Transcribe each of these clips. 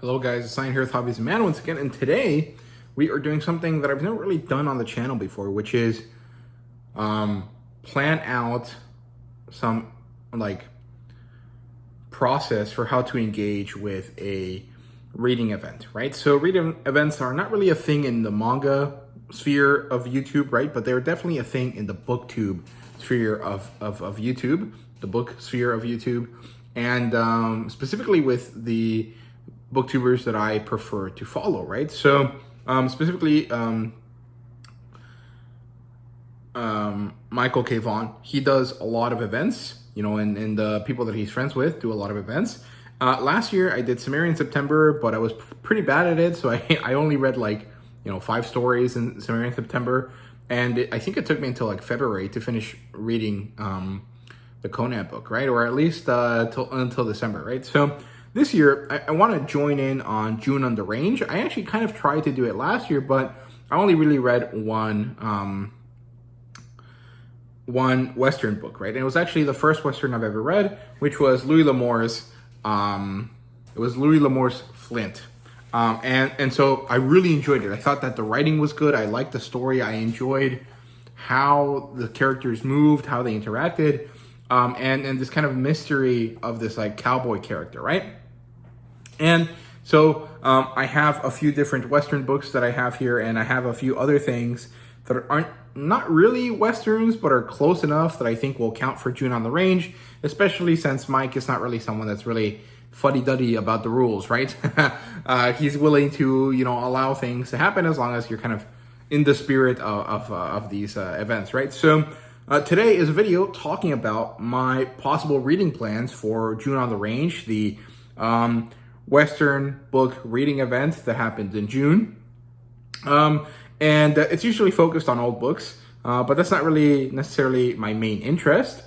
Hello guys, it's Sign here with HobbiesofaMan once again, and today we are doing something that I've never really done on the channel before, which is plan out some process for how to engage with a reading event, right? So reading events are not really a thing in the manga sphere of YouTube, right? But they're definitely a thing in the booktube sphere of YouTube, the book sphere of YouTube, and specifically with the booktubers that I prefer to follow, right? So specifically Michael K. Vaughn, he does a lot of events, and the people that he's friends with do a lot of events. Last year I did Sumerian September, but I was pretty bad at it, so I only read 5 stories in Sumerian September, and I think it took me until February to finish reading the Conan book, right? Or at least until December, right? So this year, I want to join in on June on the Range. I actually kind of tried to do it last year, but I only really read one Western book, right? And it was actually the first Western I've ever read, which was Louis L'Amour's. It was Louis L'Amour's Flint, and so I really enjoyed it. I thought that the writing was good. I liked the story. I enjoyed how the characters moved, how they interacted, and this kind of mystery of this cowboy character, right? And so I have a few different Western books that I have here, and I have a few other things that aren't not really Westerns, but are close enough that I think will count for June on the Range, especially since Mike is not really someone that's really fuddy-duddy about the rules, right? He's willing to, allow things to happen as long as you're kind of in the spirit of these events, right? So today is a video talking about my possible reading plans for June on the Range, the Western book reading event that happened in June. And it's usually focused on old books, but that's not really necessarily my main interest.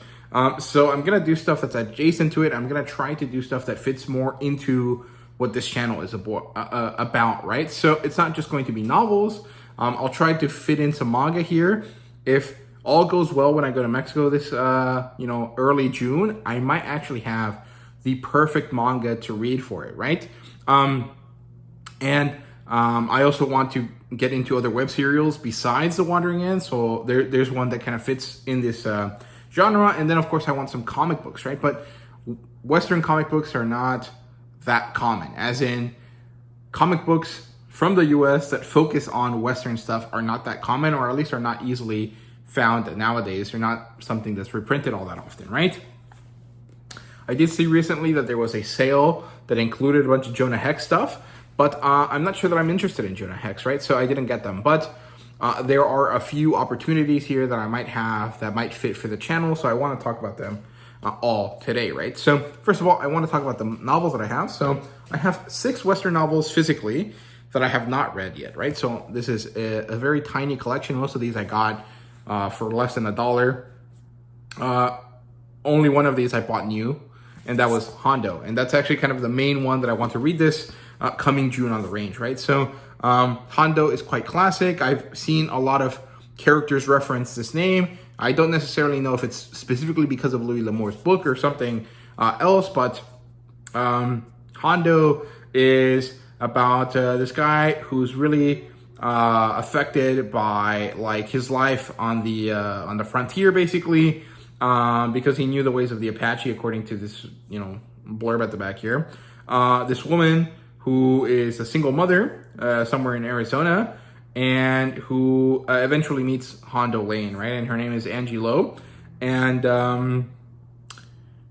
So I'm going to do stuff that's adjacent to it. I'm going to try to do stuff that fits more into what this channel is about, right? So it's not just going to be novels. I'll try to fit in some manga here. If all goes well when I go to Mexico this, early June, I might actually have the perfect manga to read for it, right? I also want to get into other web serials besides The Wandering End. So there's one that kind of fits in this genre. And then, of course, I want some comic books, right? But Western comic books are not that common. As in, comic books from the US that focus on Western stuff are not that common, or at least are not easily found nowadays. They're not something that's reprinted all that often, right? I did see recently that there was a sale that included a bunch of Jonah Hex stuff, but I'm not sure that I'm interested in Jonah Hex, right? So I didn't get them. But there are a few opportunities here that I might have that might fit for the channel, so I want to talk about them all today, right? So first of all, I want to talk about the novels that I have. So I have 6 Western novels physically that I have not read yet, right? So this is a very tiny collection. Most of these I got for less than $1. Only one of these I bought new, and that was Hondo. And that's actually kind of the main one that I want to read this coming June on the Range, right? So Hondo is quite classic. I've seen a lot of characters reference this name. I don't necessarily know if it's specifically because of Louis L'Amour's book or something else, but Hondo is about this guy who's really affected by his life on the frontier, basically, because he knew the ways of the Apache, according to this blurb at the back here. This woman who is a single mother somewhere in Arizona, and who eventually meets Hondo Lane, right? And her name is Angie Lowe. And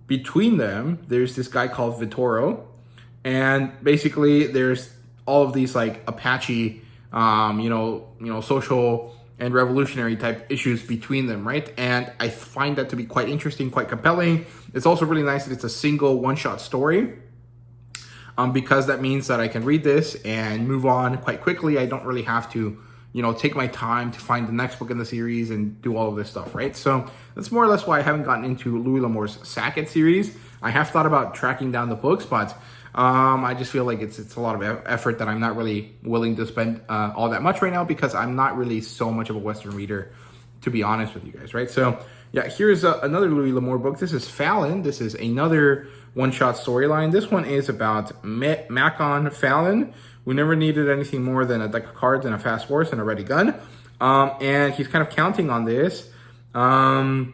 between them, there's this guy called Vittorio, and basically there's all of these Apache, social and revolutionary type issues between them, right? And I find that to be quite interesting, quite compelling. It's also really nice that it's a single one-shot story, because that means that I can read this and move on quite quickly. I don't really have to, take my time to find the next book in the series and do all of this stuff, right? So that's more or less why I haven't gotten into Louis L'Amour's Sackett series. I have thought about tracking down the books, but I just feel like it's a lot of effort that I'm not really willing to spend all that much right now, because I'm not really so much of a Western reader, to be honest with you guys, right? So yeah, here's another Louis L'Amour book. This is Fallon. This is another one-shot storyline. This one is about Macon Fallon, who never needed anything more than a deck of cards and a fast horse and a ready gun. And he's kind of counting on this. Now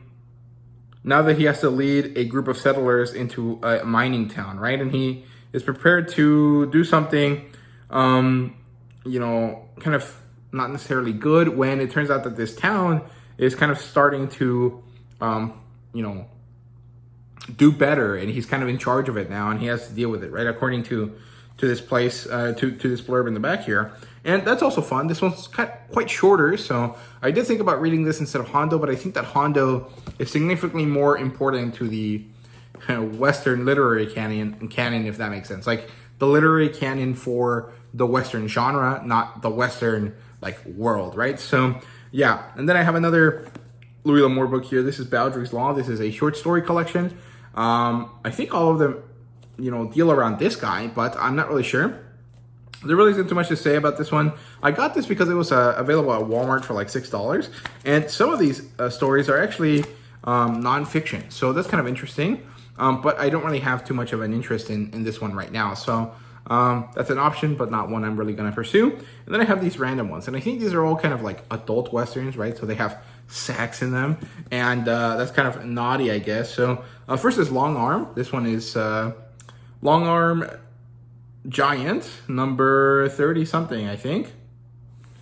that he has to lead a group of settlers into a mining town, right? And he is prepared to do something, you know, kind of not necessarily good, when it turns out that this town is kind of starting to, you know, do better, and he's kind of in charge of it now, and he has to deal with it, right? According to this place, to this blurb in the back here. And that's also fun. This one's quite shorter, so I did think about reading this instead of Hondo, but I think that Hondo is significantly more important to the Western literary canon, if that makes sense. Like, the literary canon for the Western genre, not the Western, like, world, right? So, yeah. And then I have another Louis L'Amour book here. This is Boundaries Law. This is a short story collection. I think all of them, you know, deal around this guy, but I'm not really sure. There really isn't too much to say about this one. I got this because it was available at Walmart for like $6. And some of these stories are actually nonfiction. So that's kind of interesting. But I don't really have too much of an interest in this one right now. So that's an option, but not one I'm really going to pursue. And then I have these random ones. And I think these are all kind of like adult Westerns, right? So they have sex in them. And that's kind of naughty, I guess. So first is Long Arm. This one is Long Arm Giant, number 30 something, I think.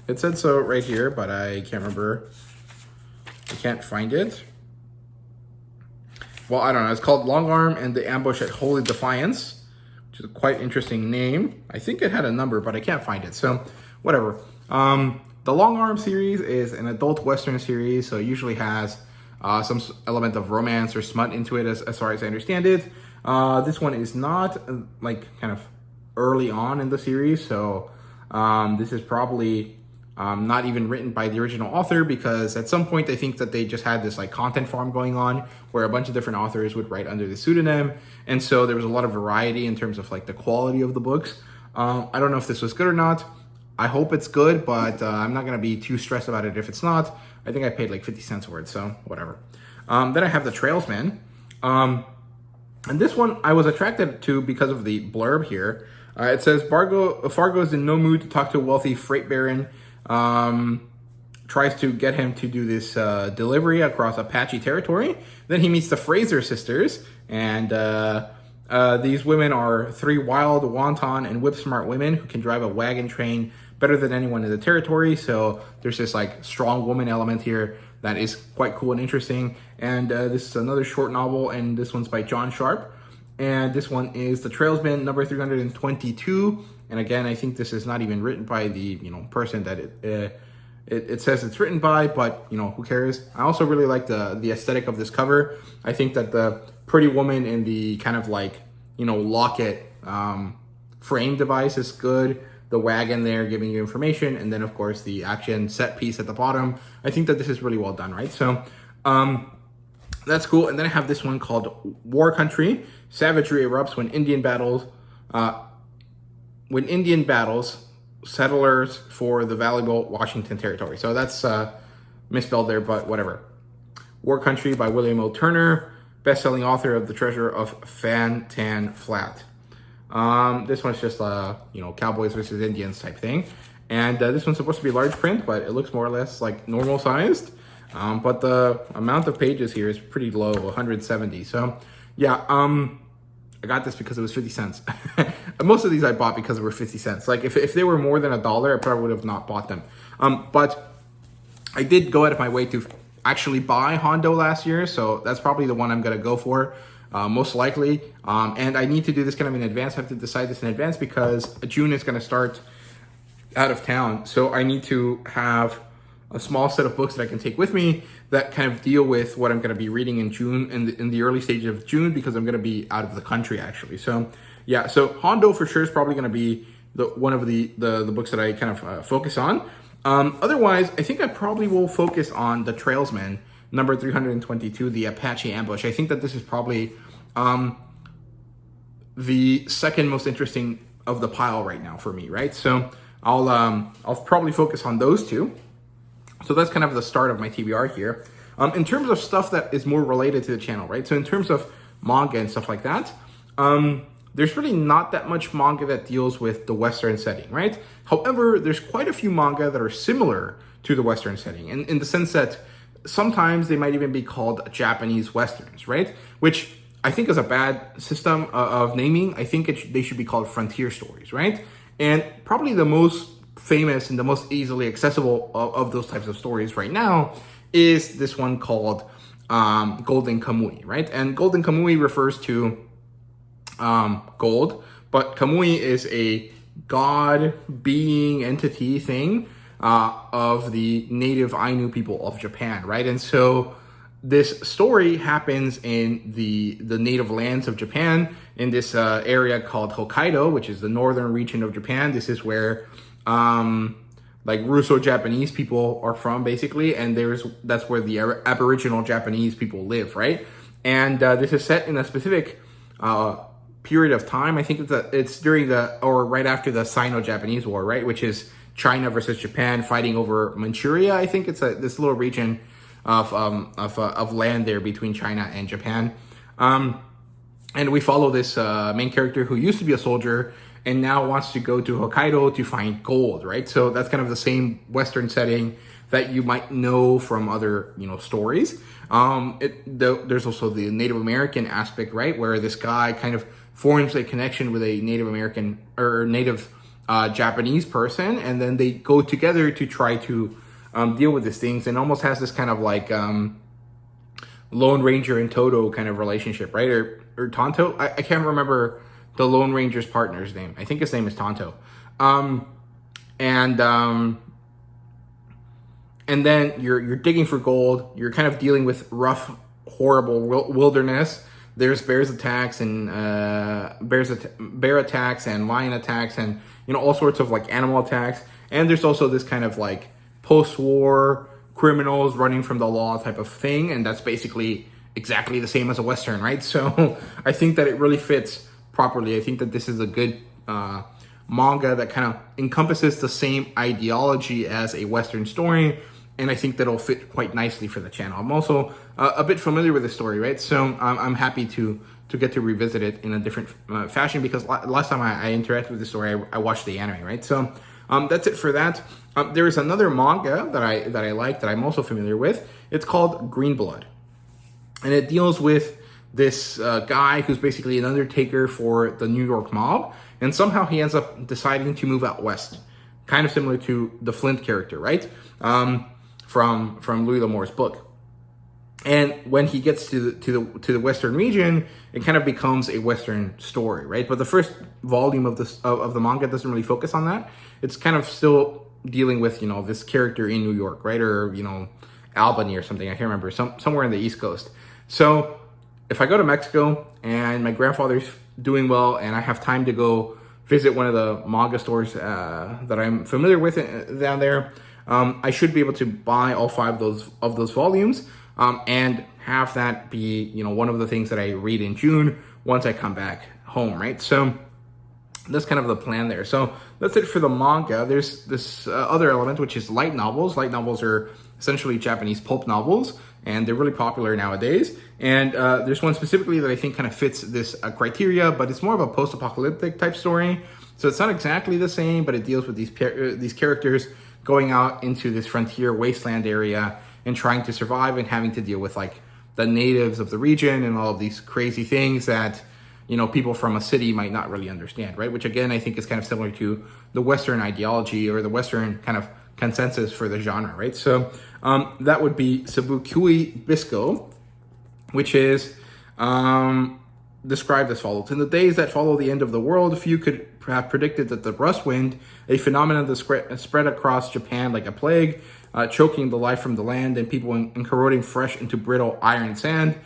It said so right here, but I can't remember. I can't find it. Well, I don't know. It's called Long Arm and the Ambush at Holy Defiance, which is a quite interesting name. I think it had a number, but I can't find it. So, whatever. The Long Arm series is an adult Western series, so it usually has some element of romance or smut into it, as far as I understand it. This one is not, like, kind of early on in the series, so this is probably not even written by the original author, because at some point I think that they just had this like content farm going on where a bunch of different authors would write under the pseudonym, and so there was a lot of variety in terms of like the quality of the books. I don't know if this was good or not. I hope it's good, but I'm not going to be too stressed about it if it's not. I think I paid like 50 cents for it, so whatever. Then I have The Trailsman. And this one I was attracted to because of the blurb here. It says, Fargo is in no mood to talk to a wealthy freight baron. Tries to get him to do this delivery across Apache territory. Then he meets the Fraser sisters, and these women are three wild, wanton, and whip-smart women who can drive a wagon train better than anyone in the territory. So there's this like strong woman element here that is quite cool and interesting. And this is another short novel, and this one's by John Sharp. And this one is The Trailsman, number 322. And again, I think this is not even written by the person that it says it's written by, but who cares? I also really like the aesthetic of this cover. I think that the pretty woman in the kind of like locket frame device is good. The wagon there giving you information, and then of course the action set piece at the bottom. I think that this is really well done, right? So that's cool. And then I have this one called War Country. Savagery erupts when Indian battles settlers for the valuable Washington territory. So that's misspelled there, but whatever. War Country by William O. Turner, best-selling author of The Treasure of Fan Tan Flat. This one's just cowboys versus Indians type thing. And this one's supposed to be large print, but it looks more or less like normal sized. But the amount of pages here is pretty low, 170. So yeah, I got this because it was 50 cents. Most of these I bought because they were 50 cents. Like if they were more than $1, I probably would have not bought them. But I did go out of my way to actually buy Hondo last year. So that's probably the one I'm going to go for. Most likely. And I need to do this kind of in advance. I have to decide this in advance because June is going to start out of town. So I need to have a small set of books that I can take with me that kind of deal with what I'm going to be reading in June, in the early stages of June, because I'm going to be out of the country actually. So yeah, so Hondo for sure is probably going to be one of the books that I kind of focus on. Otherwise, I think I probably will focus on The Trailsman, number 322, the Apache Ambush. I think that this is probably the second most interesting of the pile right now for me, right? So I'll probably focus on those two. So that's kind of the start of my TBR here. In terms of stuff that is more related to the channel, right? So in terms of manga and stuff like that, there's really not that much manga that deals with the Western setting, right? However, there's quite a few manga that are similar to the Western setting, and in the sense that sometimes they might even be called Japanese Westerns, right? Which I think is a bad system of naming. I think they should be called frontier stories, right? And probably the most famous and the most easily accessible of those types of stories right now is this one called Golden Kamui, right? And Golden Kamui refers to gold, but Kamui is a god, being, entity thing of the native Ainu people of Japan, right? And so this story happens in the native lands of Japan, in this area called Hokkaido, which is the northern region of Japan. This is where like Russo-Japanese people are from, basically, and that's where the Aboriginal Japanese people live, right? And this is set in a specific period of time. I think it's during or right after the Sino-Japanese War, right? Which is China versus Japan fighting over Manchuria. I think it's this little region of land there between China and Japan. And we follow this main character who used to be a soldier and now wants to go to Hokkaido to find gold, right? So that's kind of the same Western setting that you might know from other, stories. There's also the Native American aspect, right? Where this guy kind of forms a connection with a Native American or Native Japanese person, and then they go together to try to deal with these things, and almost has this kind of like Lone Ranger and Toto kind of relationship, right? Or Tonto. I can't remember the Lone Ranger's partner's name. I think his name is Tonto. And then you're digging for gold. You're kind of dealing with rough, horrible wilderness. There's bear attacks and lion attacks and all sorts of like animal attacks. And there's also this kind of like post-war criminals running from the law type of thing, and that's basically exactly the same as a Western, right? So I think that it really fits properly. I think that this is a good manga that kind of encompasses the same ideology as a Western story, and I think that'll fit quite nicely for the channel. I'm also a bit familiar with the story, right? So I'm happy to get to revisit it in a different fashion, because last time I interacted with the story, I watched the anime, right? So that's it for that. There is another manga that I like that I'm also familiar with. It's called Green Blood, and it deals with this guy who's basically an undertaker for the New York mob, and somehow he ends up deciding to move out west, kind of similar to the Flint character, right? From Louis L'Amour's book. And when he gets to the Western region, it kind of becomes a Western story, right? But the first volume of the manga doesn't really focus on that. It's kind of still dealing with this character in New York, right? Or Albany or something. I can't remember. Somewhere in the East Coast. So if I go to Mexico and my grandfather's doing well, and I have time to go visit one of the manga stores that I'm familiar with down there, I should be able to buy all 5 of those volumes. And have that be, one of the things that I read in June once I come back home, right? So that's kind of the plan there. So that's it for the manga. There's this other element, which is light novels. Light novels are essentially Japanese pulp novels, and they're really popular nowadays. And there's one specifically that I think kind of fits this criteria, but it's more of a post-apocalyptic type story. So it's not exactly the same, but it deals with these characters going out into this frontier wasteland area and trying to survive and having to deal with like the natives of the region and all of these crazy things that, people from a city might not really understand, right? Which again, I think is kind of similar to the Western ideology or the Western kind of consensus for the genre, right? So that would be Sabukui Bisco, which is described as follows. In the days that follow the end of the world, few could have predicted that the rust wind, a phenomenon that spread across Japan like a plague, choking the life from the land and people and corroding fresh into brittle iron sand.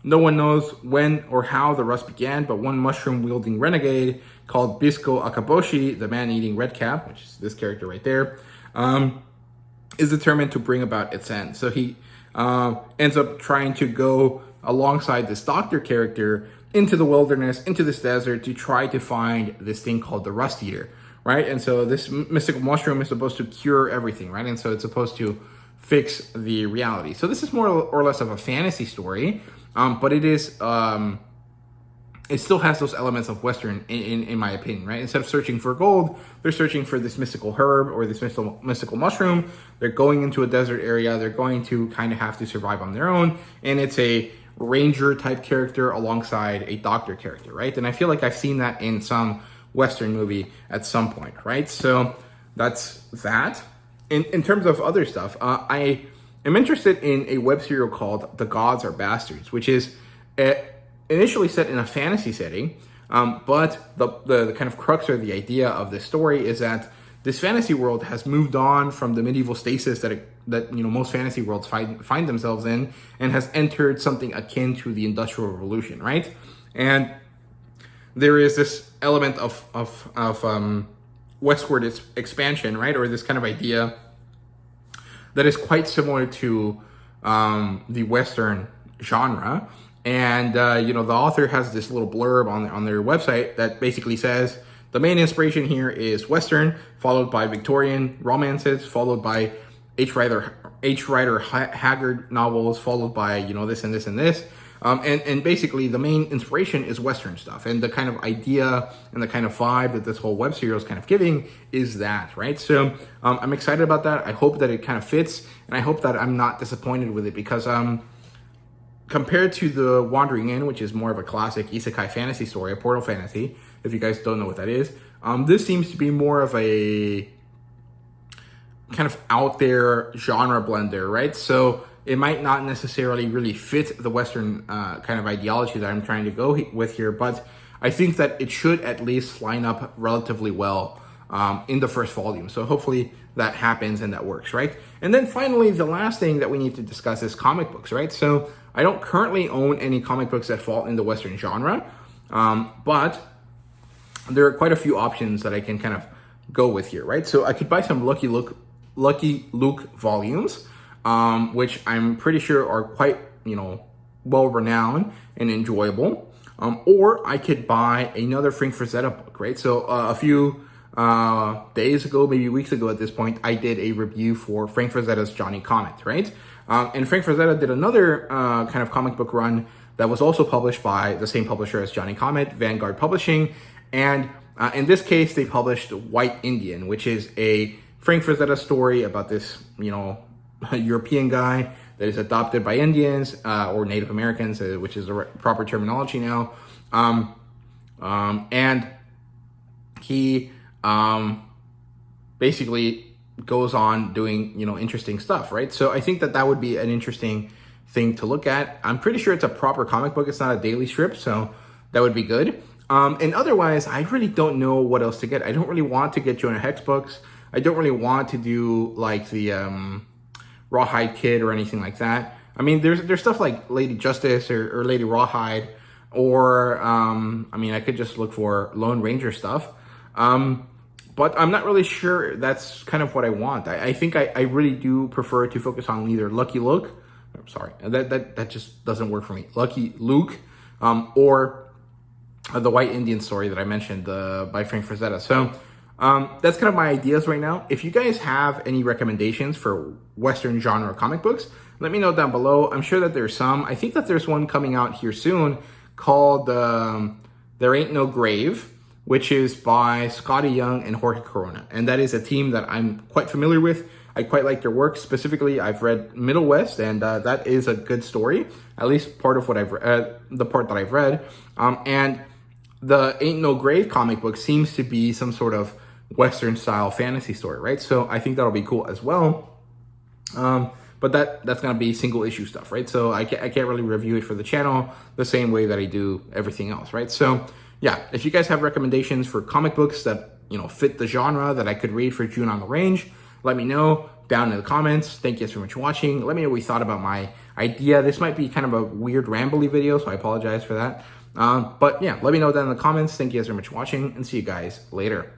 No one knows when or how the rust began, but one mushroom-wielding renegade called Bisco Akaboshi, the man-eating redcap, which is this character right there, is determined to bring about its end. So he ends up trying to go alongside this doctor character into the wilderness, into this desert, to try to find this thing called the Rust Eater, right? And so this mystical mushroom is supposed to cure everything, right? And so it's supposed to fix the reality. So this is more or less of a fantasy story, but it is it still has those elements of Western in my opinion, right? Instead of searching for gold, they're searching for this mystical herb or this mystical mushroom. They're going into a desert area. They're going to kind of have to survive on their own. And it's a ranger type character alongside a doctor character, right? And I feel like I've seen that in some Western movie at some point, right? So that's that. In terms of other stuff, I am interested in a web serial called The Gods Are Bastards, which is initially set in a fantasy setting, but the kind of crux or the idea of this story is that this fantasy world has moved on from the medieval stasis that most fantasy worlds find themselves in, and has entered something akin to the Industrial Revolution, right? And there is this element of westward expansion, right, or this kind of idea that is quite similar to the Western genre. And, the author has this little blurb on their website that basically says, the main inspiration here is Western, followed by Victorian romances, followed by H. Rider Haggard novels, followed by, this and this and this. And basically the main inspiration is Western stuff. And the kind of idea and the kind of vibe that this whole web serial is kind of giving is that, right? So I'm excited about that. I hope that it kind of fits, and I hope that I'm not disappointed with it, because compared to the Wandering Inn, which is more of a classic isekai fantasy story, a portal fantasy, if you guys don't know what that is, this seems to be more of a kind of out there genre blender, right? So it might not necessarily really fit the Western kind of ideology that I'm trying to go with here, but I think that it should at least line up relatively well in the first volume. So hopefully that happens and that works, right? And then finally, the last thing that we need to discuss is comic books, right? So I don't currently own any comic books that fall in the Western genre, but there are quite a few options that I can kind of go with here, right? So I could buy some Lucky Luke volumes, which I'm pretty sure are quite, well-renowned and enjoyable. Or I could buy another Frank Frazetta book, right? So a few days ago, maybe weeks ago at this point, I did a review for Frank Frazetta's Johnny Comet, right? And Frank Frazetta did another kind of comic book run that was also published by the same publisher as Johnny Comet, Vanguard Publishing. And in this case, they published White Indian, which is a Frank Frazetta story about this, European guy that is adopted by Indians or Native Americans, which is the proper terminology now. And he basically goes on doing, interesting stuff, right? So I think that would be an interesting thing to look at. I'm pretty sure it's a proper comic book. It's not a daily strip, so that would be good. And otherwise, I really don't know what else to get. I don't really want to get Jonah Hex books. I don't really want to do like the Rawhide Kid or anything like that. I mean, there's stuff like Lady Justice or Lady Rawhide, or I could just look for Lone Ranger stuff. But I'm not really sure that's kind of what I want. I think I really do prefer to focus on either Lucky Luke. I'm sorry, that just doesn't work for me. Lucky Luke, or the White Indian story that I mentioned by Frank Frazetta. So that's kind of my ideas right now. If you guys have any recommendations for Western genre comic books, let me know down below. I'm sure that there's some. I think that there's one coming out here soon called There Ain't No Grave, which is by Scotty Young and Jorge Corona. And that is a team that I'm quite familiar with. I quite like their work. Specifically, I've read Middle West, and that is a good story, at least part of what the part that I've read. And the Ain't No Grave comic book seems to be some sort of Western-style fantasy story, right? So I think that'll be cool as well. But that's going to be single-issue stuff, right? So I can't really review it for the channel the same way that I do everything else, right? So yeah, if you guys have recommendations for comic books that, fit the genre that I could read for June on the Range, let me know down in the comments. Thank you guys so much for watching. Let me know what you thought about my idea. This might be kind of a weird rambly video, so I apologize for that. But yeah, let me know down in the comments. Thank you guys very much for watching, and see you guys later.